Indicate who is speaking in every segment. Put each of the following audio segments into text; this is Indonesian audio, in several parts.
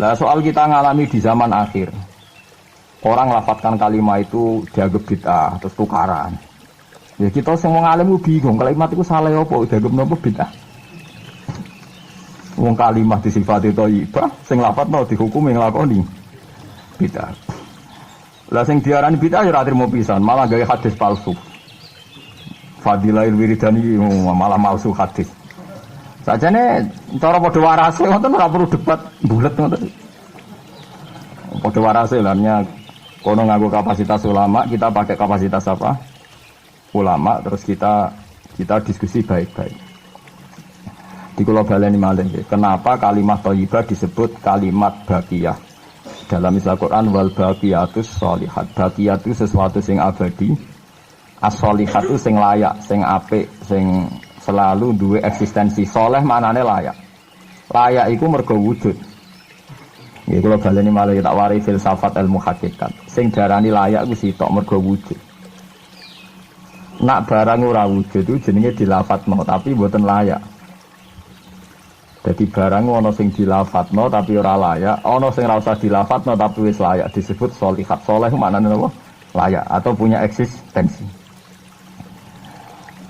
Speaker 1: Lah soal kita ngalami di zaman akhir. Orang lafadzkan kalimat itu dianggap bid'ah, terus tukaran. Ya kita semua ngalim bingung, kalimat itu salah apa, dianggap napa bid'ah. Wong kalimat disifati thayyibah, sing lafadzno dihukumi nglakoni bid'ah. Lah sing diarani bid'ah ya ora trimo pisan, malah gawe hadis palsu. Fadilail wiridani malah palsu hadis. Sajane cara padha warase ngoten ora perlu debat bulet ngoten. Padha warase lannya kono nganggo kapasitas ulama, kita pakai kapasitas apa? Ulama, terus kita diskusi baik-baik. Di kula baleni malih, kenapa kalimat thayyibah disebut kalimat baqiyah? Dalam istilah Quran wal baqiyatus sholihat. Baqiyah itu sesuatu sing abadi. As-sholihat itu sing layak, sing apik, sing selalu duwe eksistensi. Soleh maknane layak. Layak iku mergo wujud. Ya kalau baleni malah tak wari filsafat ilmu hakikat. Sing darani layak ku sitok mergo wujud. Nak barang ora wujud itu jenenge dilafatno tapi mboten layak. Jadi barang ana sing dilafatno tapi ora layak, ana sing ora usah dilafatno tapi wis layak disebut sholihat. Saleh maknane apa? Layak atau punya eksistensi.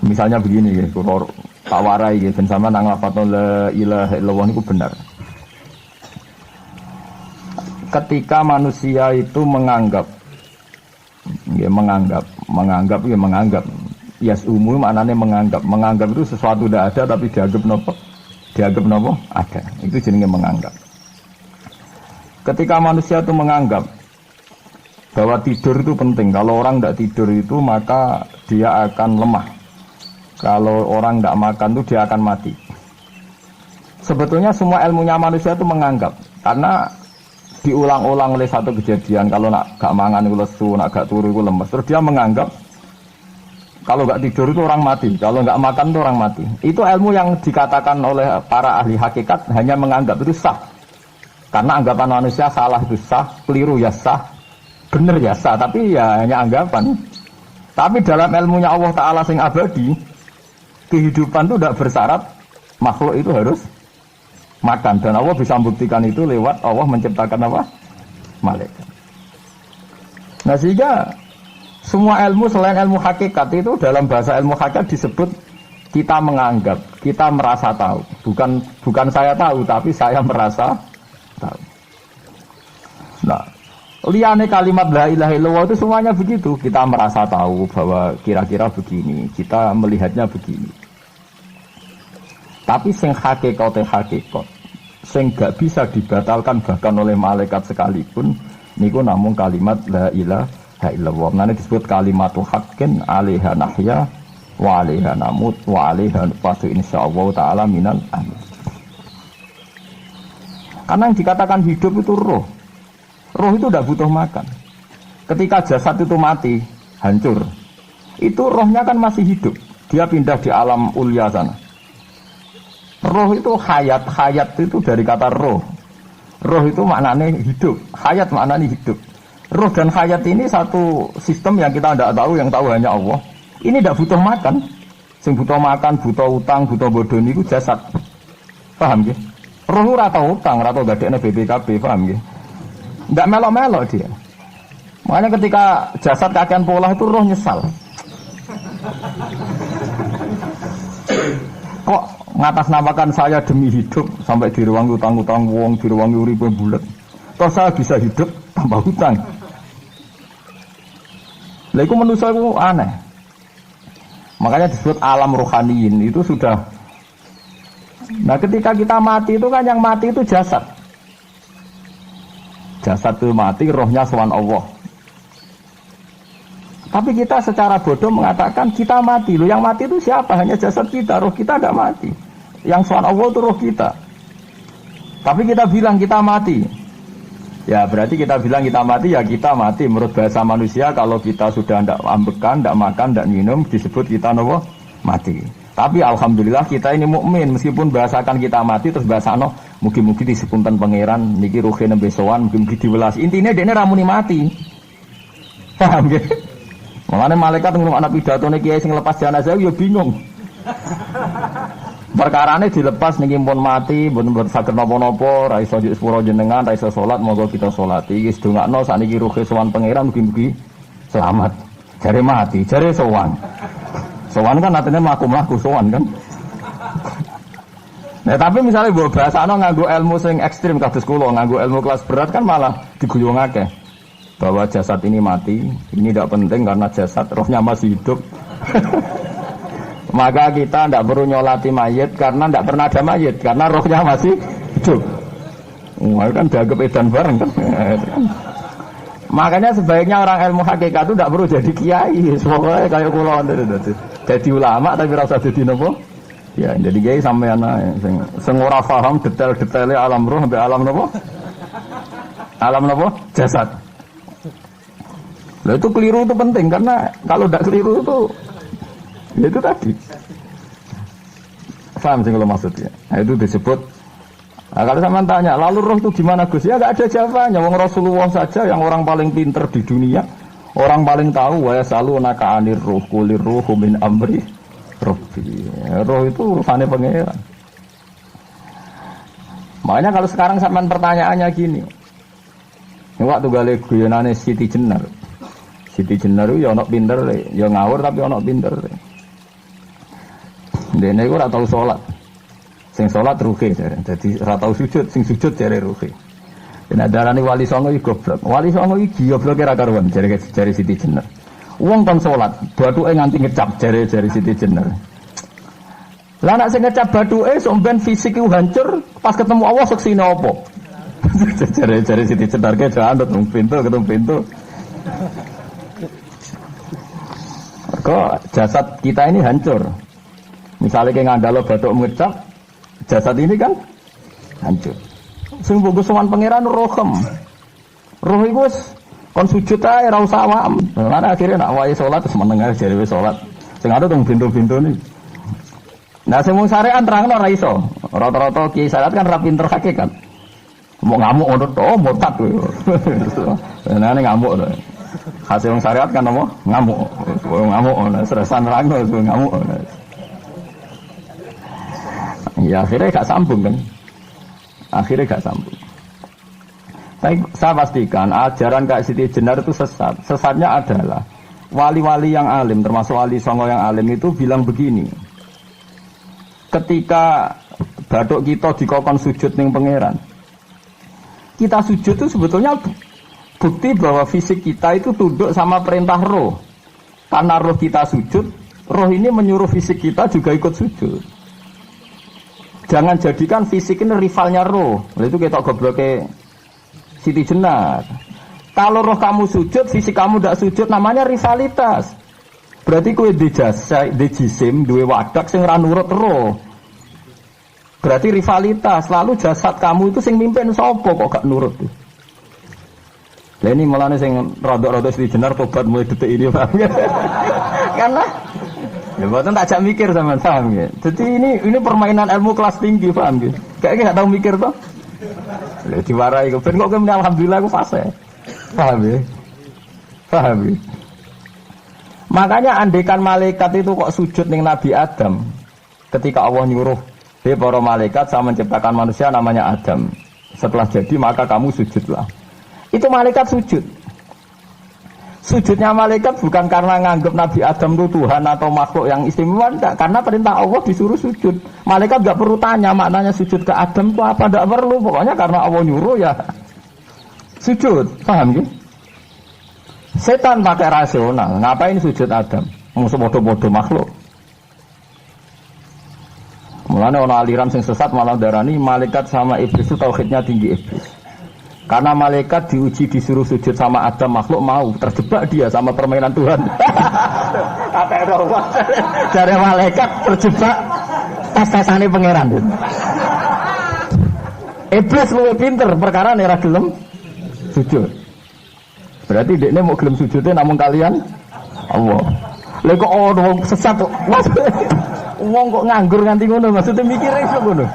Speaker 1: Misalnya begini ya, kalau tak warai ya, ben sampean nang lafadzno la ilaha illallah niku benar. Ketika manusia itu menganggap yasumu maknanya menganggap itu sesuatu tidak ada tapi dianggap nopo ada, itu jenenge menganggap. Ketika manusia itu menganggap bahwa tidur itu penting, kalau orang tidak tidur itu maka dia akan lemah, kalau orang tidak makan itu dia akan mati. Sebetulnya semua ilmunya manusia itu menganggap, karena diulang-ulang oleh satu kejadian, kalau nak gak mangan itu lesu, nak gak turu itu lemes, terus dia menganggap kalau gak tidur itu orang mati, kalau gak makan itu orang mati. Itu ilmu yang dikatakan oleh para ahli hakikat hanya menganggap itu sah, karena anggapan manusia salah itu sah, keliru ya sah, benar ya sah, tapi ya hanya anggapan. Tapi dalam ilmunya Allah Ta'ala sing abadi, kehidupan itu tidak bersyarat makhluk itu harus makan, dan Allah bisa membuktikan itu lewat Allah menciptakan apa? Malaikat. Nah sehingga semua ilmu selain ilmu hakikat itu dalam bahasa ilmu hakikat disebut kita menganggap, kita merasa tahu. Bukan saya tahu, tapi saya merasa tahu. Nah, liane kalimat la ilaha illallah itu semuanya begitu. Kita merasa tahu bahwa kira-kira begini, kita melihatnya begini. Tapi sing hakikat, sing gak bisa dibatalkan bahkan oleh malaikat sekalipun, niku namung kalimat la ilaha illallah. Nanti disebut kalimatu haqqin 'alaiha nahya wa 'alaiha namut wa 'alaiha nufatu insyaallah taala minal amin. Karena yang dikatakan hidup itu roh. Roh itu tidak butuh makan. Ketika jasad itu mati, hancur, itu rohnya kan masih hidup. Dia pindah di alam ulya sana. Roh itu hayat itu dari kata roh. Roh itu maknanya hidup, hayat maknanya hidup. Roh dan hayat ini satu sistem yang kita tidak tahu, yang tahu hanya Allah. Ini tidak butuh makan. Sing butuh makan, butuh utang, butuh bodoh itu jasad. Paham ya? Roh ora tau utang, ora tau gadekne BPKB, paham ya? Tidak melo-melo dia. Makanya ketika jasad kakean pola itu roh nyesal. Kok ngatasnamakan saya demi hidup sampai direwangi utang-utang wong, direwangi uripe bulet. Toh saya bisa hidup tanpa hutang. Lah iku manusia itu aneh. Makanya disebut alam rohaniin itu sudah. Nah ketika kita mati itu kan yang mati itu jasad. Jasad itu mati, rohnya sowan Allah. Tapi kita secara bodoh mengatakan kita mati. Loh yang mati itu siapa? Hanya jasad kita, roh kita tidak mati. Yang sowan Allah itu roh kita. Tapi kita bilang kita mati. Ya berarti kita bilang kita mati, ya kita mati. Menurut bahasa manusia kalau kita sudah tidak ambekan, tidak makan, tidak minum, disebut kita nopo mati. Tapi alhamdulillah kita ini mukmin, meskipun bahasakan kita mati terus bahasano mugi-mugi disepunten pangeran niki ruhe nembe sowan, mugi-mugi diwelas. Intine dene ramuni mati. Paham nggih? Mulane malaikat ngurung anak pidatone kiai sing lepas jenazah yo bingung. Perkarane dilepas niki pun mati, mboten saged napa-napa, ra iso njuk sepuro jenengan, ra iso salat, monggo kita salati. Iki sedongakno sakniki ruhe sowan pangeran mugi-mugi selamat. Jare mati, jare sowan. Sowan kan artinya mlaku-mlaku sowan kan. Nah, tapi misalnya mbok bahasano nganggo ilmu sing ekstrim kados kula, nganggo ilmu kelas berat kan malah diguyungake bahwa jasad ini mati, ini tidak penting karena jasad rohnya masih hidup. Maka kita tidak perlu nyolati mayit karena tidak pernah ada mayit karena rohnya masih hidup. Wah, kan dianggap edan bareng kan. Makanya sebaiknya orang ilmu hakikat itu tidak perlu jadi kiai. Pokoknya kayak kula jadi ulama tapi rasa jadi nopo. Ya, jadi kiai sampean ae sing ora paham detail-detailnya alam roh sampai alam nopo? Alam nopo? Jasad. Lah itu keliru itu penting karena kalau tidak keliru itu ya itu tadi. Paham sih kalau maksudnya. Nah, itu disebut. Nah, kalau sama tanya, lalu roh itu gimana Gus? Ya nggak ada jawabannya. Wong Rasulullah saja yang orang paling pinter di dunia, orang paling tahu wa yasalunaka anir ruh kulir ruhu min amri rabbi. Roh itu urusannya pangeran. Makanya kalau sekarang sampean pertanyaannya gini. Ini waktu gale guyonane Siti Jenar. Siti Jenar itu ya ono pinter, ya ngawur tapi ono pinter. Dene iku ora tau salat. Sing salat ruhe jare. Dadi ora tau sujud, sing sujud jare ruhe. Yen darani wali songo iki goblok. Wali songo iki gobloke ra karuan jare Siti Jenar. Wong kon salat, bathuke nganti ngecap jare Siti Jenar. Lah nek sing ngecap bathuke sok ben fisik iku hancur, pas ketemu Allah seksine apa? Jare Siti Jenar ke jangan ketemu pintu. Kok jasad kita ini hancur. Misalnya kayak ngandalo batuk ngecap, jasad ini kan hancur. Sing bagus sowan pangeran rohem. Roh iku wis kon sujud ae ora usah awam. Lan akhire nak wae salat terus meneng ae jare wis salat. Sing ada teng pintu-pintu ni. Nah sing mung syariat terangno ora iso. Rata-rata kiai syariat kan ra pinter hakikat. Mau ngamuk ngono to, motat kowe. Nah ngamuk to. Hasil wong syariat kan apa? Ngamuk. Ngamuk ana stresan nerangno ngamuk. Ya akhirnya gak sambung kan. Akhirnya gak sambung. Saya pastikan ajaran Kak Siti Jenar itu sesat. Sesatnya adalah wali-wali yang alim, termasuk wali songo yang alim itu bilang begini. Ketika batuk kita dikokon sujud ning pangeran, kita sujud itu sebetulnya bukti bahwa fisik kita itu tunduk sama perintah roh. Karena roh kita sujud, roh ini menyuruh fisik kita juga ikut sujud. Jangan jadikan fisik ini rivalnya roh. Itu kita gobloknya Siti Jenar. Kalau roh kamu sujud, fisik kamu tidak sujud, namanya rivalitas. Berarti kowe di jisim, duwe wadak sing ra nurut roh. Berarti rivalitas. Lalu jasad kamu itu sing mimpin sapa kok gak nurut tuh. Lah ini mulane sing rada-rada Siti Jenar tobat mulai detik ini paham ya. Karena ya buatan tak ajak mikir sama paham ya. Jadi ini permainan ilmu kelas tinggi paham ya. Kayaknya nggak tahu mikir toh. Lah diwarai kok ben kok alhamdulillah aku fase. Paham ya? Paham ya? Makanya andekan malaikat itu kok sujud ning Nabi Adam ketika Allah nyuruh, "Hei para malaikat, saya menciptakan manusia namanya Adam. Setelah jadi maka kamu sujudlah." Itu malaikat sujud. Sujudnya malaikat bukan karena nganggap Nabi Adam itu Tuhan atau makhluk yang istimewa, enggak. Karena perintah Allah disuruh sujud. Malaikat enggak perlu tanya maknanya sujud ke Adam itu apa, enggak perlu. Pokoknya karena Allah nyuruh ya sujud. Paham ya? Setan pakai rasional. Ngapain sujud Adam? Musuh bodoh-bodoh makhluk. Mulanya orang aliran sing sesat malah darani malaikat sama iblis itu tauhidnya tinggi iblis. Karena malaikat diuji disuruh sujud sama Adam, makhluk mau, terjebak dia sama permainan Tuhan. Dari malaikat terjebak tes-tesane pangeran. Iblis luwih pinter perkara nek ra gelem sujud. Berarti dekne mau gelem sujudnya namun kalian Allah. Lha kok ono sesat kok. Wong kok nganggur nganti ngono, maksudnya mikire iso ngono.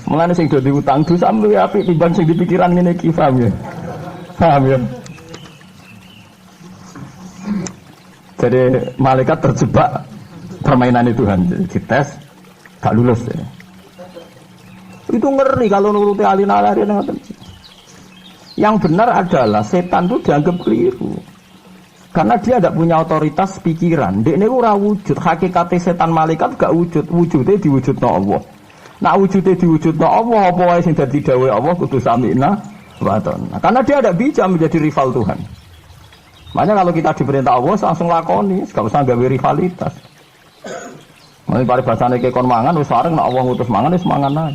Speaker 1: Mulane sing do diutang dosa luwih apik timbang sing dipikiran ngene iki, paham ya? Paham ya? Jadi malaikat terjebak permainan Tuhan, dites gak lulus ya. Itu ngeri kalau nuruti alin-alin ngoten. Yang benar adalah setan itu dianggap keliru. Karena dia tidak punya otoritas pikiran. Dia ini ora wujud. Hakikatnya setan malaikat gak wujud. Wujudnya diwujudna Allah. Nah wujudnya diwujudna Allah. Apa wae sing dadi dawuh Allah kudu sami'na wa ata'na. Karena dia tidak bisa menjadi rival Tuhan. Makanya kalau kita diperintah Allah langsung lakoni. Gak usah gawe rivalitas. Mulai paribasane kekon mangan wis sareng nek Allah ngutus mangan wis mangan ae.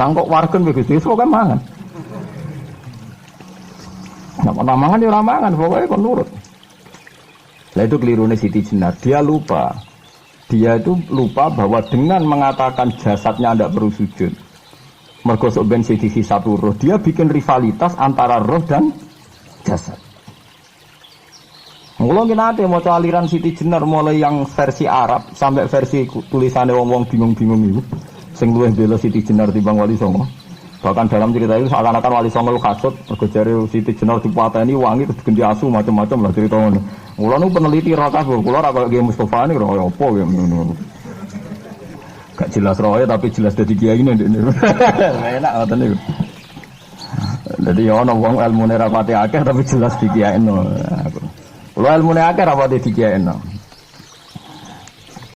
Speaker 1: Nang kok wargen wis Gusti pokoke mangan. Nek ana mangan ya ora mangan, pokoke kon nurut. Nah itu kelirunya Siti Jenar. Dia itu lupa bahwa dengan mengatakan jasadnya tidak perlu sujud, mergo sok ben sisi satu roh, dia bikin rivalitas antara roh dan jasad. Mula nate maca aliran Siti Jenar mulai yang versi Arab sampai versi tulisannya wong-wong bingung-bingung itu, sing luwih bela Siti Jenar timbang Wali Songo. Bahkan dalam cerita itu seakan-akan Wali Songo kasut, mergo jare Siti Jenar dipateni wangi terus ganti asu macam-macam lah cerita ngono. Mula nu peneliti ra kabeh, kula ra kaya Mustofa niku ora apa ya ngono. Gak jelas roe tapi jelas dadi kiai ini. Enak ngoten niku. Dadi ya ana wong ilmune ra pati akeh tapi jelas di kiai no. Kula ilmune akeh ra pati di kiai no.